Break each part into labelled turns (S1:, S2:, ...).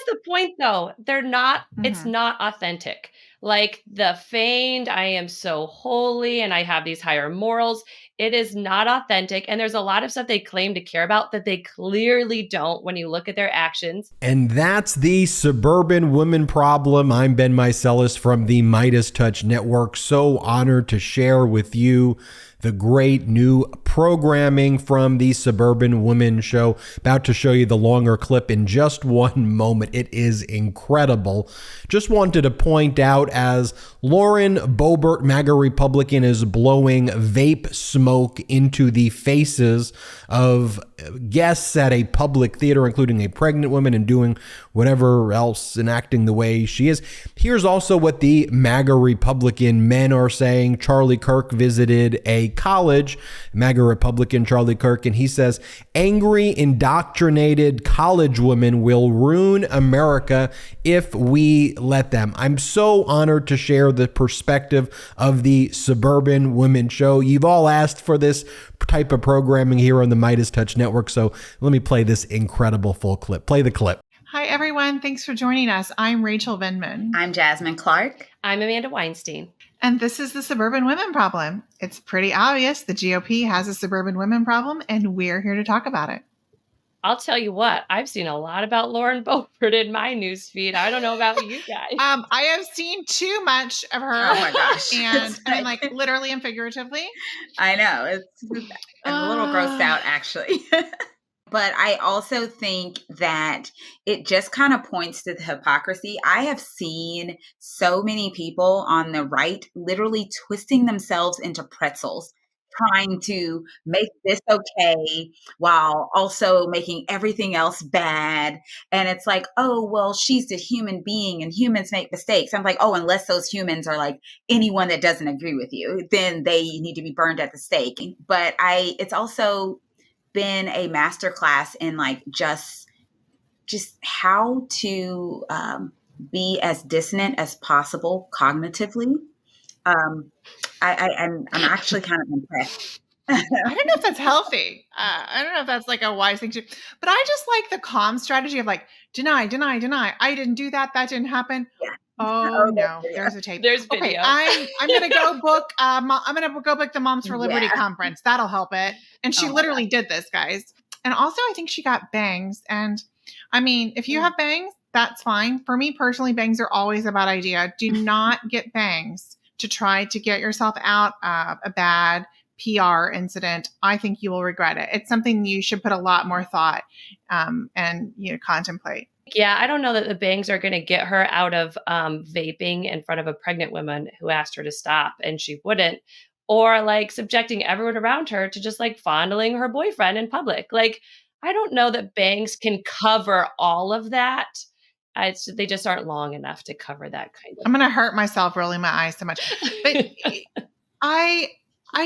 S1: the point though. It's
S2: Mhm.
S1: not authentic. Like the feigned, I am so holy and I have these higher morals. It is not authentic. And there's a lot of stuff they claim to care about that they clearly don't when you look at their actions.
S3: And that's the Suburban Women Problem. I'm Ben Meiselas from the MeidasTouch Network. So honored to share with you the great new programming from the Suburban Women Show. About to show you the longer clip in just one moment. It is incredible. Just wanted to point out, as Lauren Boebert, MAGA Republican, is blowing vape smoke into the faces of guests at a public theater, including a pregnant woman, and doing whatever else and acting the way she is. Here's also what the MAGA Republican men are saying. Charlie Kirk visited a college, MAGA Republican Charlie Kirk, and he says, angry, indoctrinated college women will ruin America if we let them. I'm so honored to share the perspective of the Suburban Women Show. You've all asked for this type of programming here on the MeidasTouch Network, so let me play this incredible full clip. Play the clip.
S2: Hi, everyone. Thanks for joining us. I'm Rachel Vindman.
S4: I'm Jasmine Clark.
S1: I'm Amanda Weinstein.
S2: And this is the Suburban Women Problem. It's pretty obvious the GOP has a suburban women problem, and we're here to talk about it.
S1: I'll tell you what, I've seen a lot about Lauren Boebert in my newsfeed. I don't know about you guys.
S2: I have seen too much of her.
S4: Oh my gosh.
S2: And I mean, like, literally and figuratively.
S4: I know. I'm a little grossed out, actually. But I also think that it just kind of points to the hypocrisy. I have seen so many people on the right literally twisting themselves into pretzels, trying to make this okay while also making everything else bad. And it's like, oh, well, she's a human being and humans make mistakes. I'm like, oh, unless those humans are like anyone that doesn't agree with you, then they need to be burned at the stake. But it's also been a masterclass in like just how to be as dissonant as possible cognitively. I'm actually kind of impressed.
S2: I don't know if that's healthy. I don't know if that's like a wise thing to do, but I just like the calm strategy of like, deny. I didn't do that. That didn't happen.
S4: Yeah.
S2: Oh no, there's a tape.
S1: There's video.
S2: Okay, I'm gonna go book. I'm gonna go book the Moms for Liberty conference. That'll help it. And she literally did this, guys. And also, I think she got bangs. And I mean, if you have bangs, that's fine. For me personally, bangs are always a bad idea. Do not get bangs to try to get yourself out of a bad PR incident. I think you will regret it. It's something you should put a lot more thought and contemplate.
S1: Yeah, I don't know that the bangs are going to get her out of vaping in front of a pregnant woman who asked her to stop and she wouldn't, or like subjecting everyone around her to just like fondling her boyfriend in public. Like, I don't know that bangs can cover all of that. They just aren't long enough to cover that kind of.
S2: I'm going to hurt myself rolling my eyes so much. But I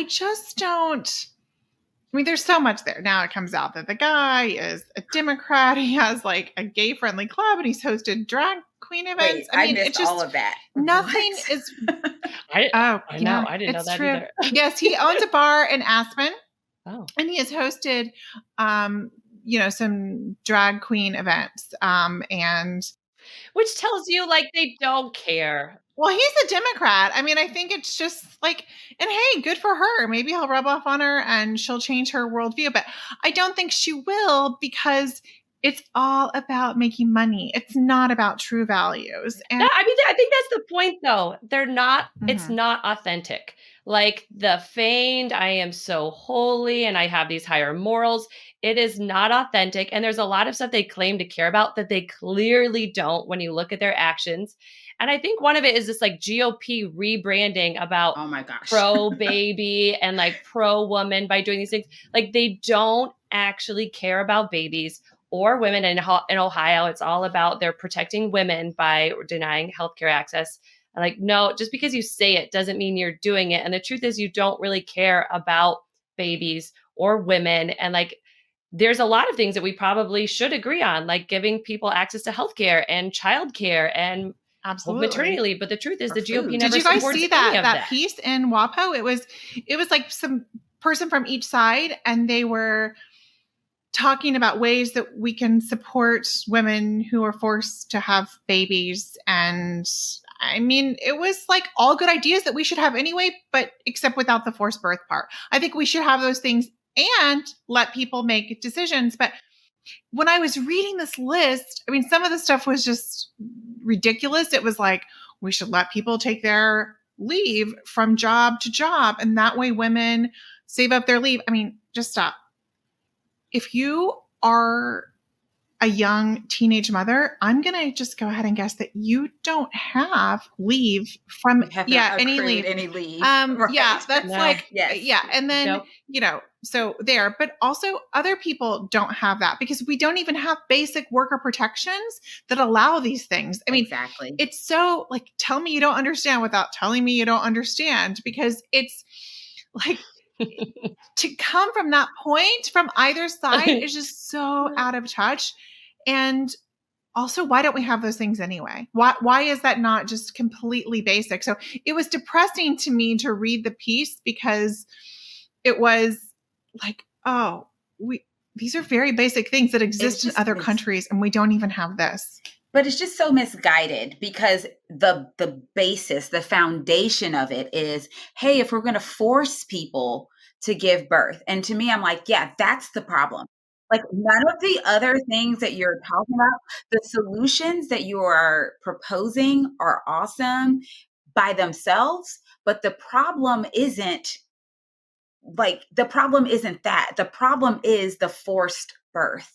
S2: just don't. I mean, there's so much there. Now it comes out that the guy is a Democrat. He has like a gay-friendly club and he's hosted drag queen events.
S4: Wait, I mean, it's just all of that.
S2: Nothing is.
S1: I know. I didn't know that either.
S2: Yes, he owns a bar in Aspen.
S1: Oh.
S2: And he has hosted, some drag queen events. And
S1: which tells you like they don't care.
S2: Well, he's a Democrat. I mean, I think it's just like, and hey, good for her. Maybe he'll rub off on her and she'll change her worldview. But I don't think she will, because it's all about making money. It's not about true values. And
S1: I think that's the point, though. They're not. It's not authentic. Like the feigned, I am so holy and I have these higher morals. It is not authentic. And there's a lot of stuff they claim to care about that they clearly don't when you look at their actions. And I think one of it is this like GOP rebranding about pro baby and like pro woman by doing these things. Like they don't actually care about babies or women in Ohio. It's all about they're protecting women by denying healthcare access. And like, no, just because you say it doesn't mean you're doing it. And the truth is you don't really care about babies or women. And like, there's a lot of things that we probably should agree on, like giving people access to healthcare and childcare and
S2: absolutely
S1: maternity leave. But the truth is the GOP
S2: Did
S1: never
S2: you guys
S1: supports
S2: see
S1: any of
S2: that piece in WAPO? It was like some person from each side, and they were talking about ways that we can support women who are forced to have babies. And I mean, it was like all good ideas that we should have anyway, but except without the forced birth part. I think we should have those things and let people make decisions. But when I was reading this list, I mean, some of the stuff was just ridiculous. It was like, we should let people take their leave from job to job. And that way women save up their leave. I mean, just stop. If you are a young teenage mother, I'm going to just go ahead and guess that you don't have leave from any leave.
S4: Right.
S2: Yeah, that's yeah. And then, so there, but also other people don't have that because we don't even have basic worker protections that allow these things. I mean,
S4: exactly.
S2: It's so like, tell me you don't understand without telling me you don't understand, because it's like, to come from that point from either side is just so out of touch. And also, why don't we have those things anyway? Why is that not just completely basic? So it was depressing to me to read the piece because it was like, oh, these are very basic things that exist in other countries, and we don't even have this.
S4: But it's just so misguided because the basis, the foundation of it is, hey, if we're going to force people to give birth. And to me, I'm like, yeah, that's the problem. Like none of the other things that you're talking about, the solutions that you are proposing are awesome by themselves. But the problem isn't that. The problem is the forced birth.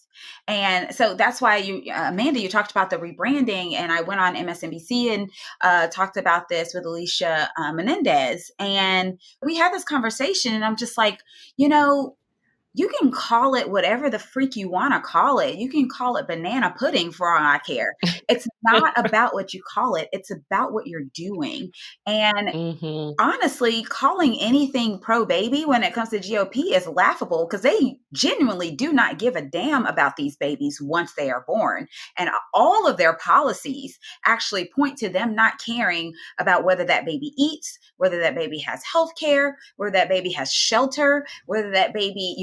S4: And so that's why Amanda, you talked about the rebranding, and I went on MSNBC and talked about this with Alicia Menendez, and we had this conversation, and I'm just like, you can call it whatever the freak you want to call it. You can call it banana pudding for all I care. It's not about what you call it. It's about what you're doing. And honestly, calling anything pro-baby when it comes to GOP is laughable because they genuinely do not give a damn about these babies once they are born. And all of their policies actually point to them not caring about whether that baby eats, whether that baby has health care, whether that baby has shelter, whether that baby,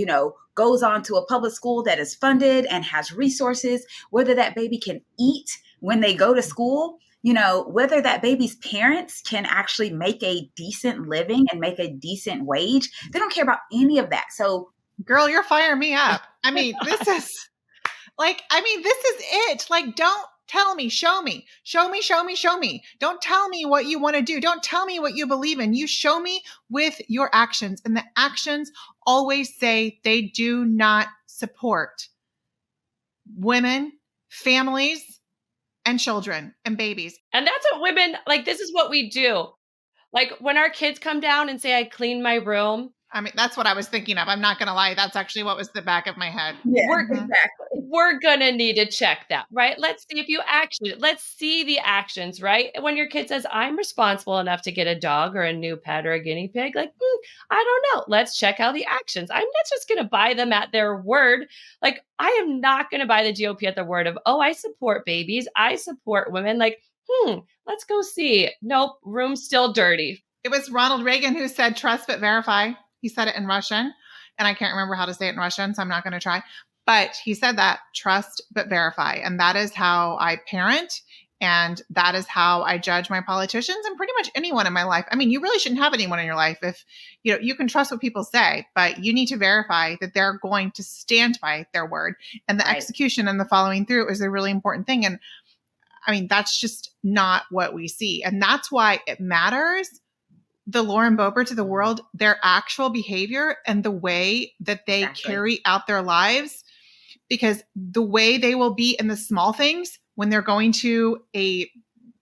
S4: goes on to a public school that is funded and has resources, whether that baby can eat when they go to school, whether that baby's parents can actually make a decent living and make a decent wage. They don't care about any of that. So,
S2: girl, you're firing me up. I mean, this is it. Like, don't tell me, show me. Don't tell me what you want to do. Don't tell me what you believe in. You show me with your actions. And the actions always say they do not support women, families, and children and babies.
S1: And that's what women, like, this is what we do. Like when our kids come down and say, I cleaned my room.
S2: I mean, that's what I was thinking of. I'm not going to lie. That's actually what was the back of my head.
S4: Yeah, exactly.
S1: We're going to need to check that, right? Let's see if you actually, let's see the actions, right? When your kid says, I'm responsible enough to get a dog or a new pet or a guinea pig, like, I don't know. Let's check out the actions. I'm not just going to buy them at their word. Like, I am not going to buy the GOP at the word of, oh, I support babies. I support women. Like, let's go see. Nope. Room's still dirty.
S2: It was Ronald Reagan who said, trust but verify. He said it in Russian, and I can't remember how to say it in Russian, so I'm not going to try. But he said that, trust but verify. And that is how I parent, and that is how I judge my politicians and pretty much anyone in my life. I mean, you really shouldn't have anyone in your life if, you can trust what people say, but you need to verify that they're going to stand by their word. And the execution and the following through is a really important thing. And I mean, that's just not what we see. And that's why it matters. The Lauren Boebert to the world, their actual behavior and the way that they carry out their lives, because the way they will be in the small things when they're going to a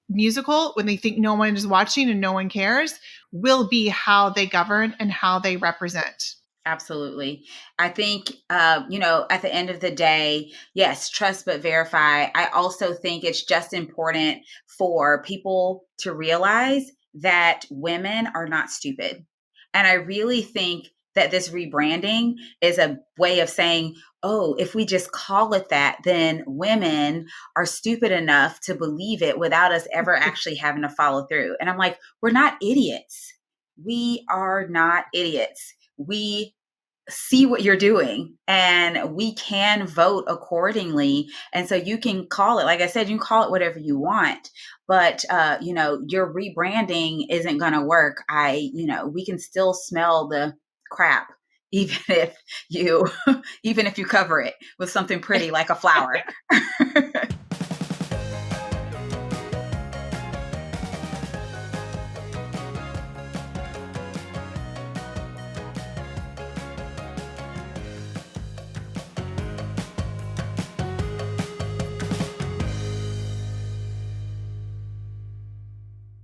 S2: musical, when they think no one is watching and no one cares, will be how they govern and how they represent.
S4: Absolutely. I think, at the end of the day, yes, trust but verify. I also think it's just important for people to realize that women are not stupid. And I really think that this rebranding is a way of saying, oh, if we just call it that, then women are stupid enough to believe it without us ever actually having to follow through. And I'm like, we're not idiots. We are not idiots. We see what you're doing, and we can vote accordingly. And so you can call it, like I said, you can call it whatever you want, but your rebranding isn't going to work. We can still smell the crap, even if you cover it with something pretty like a flower.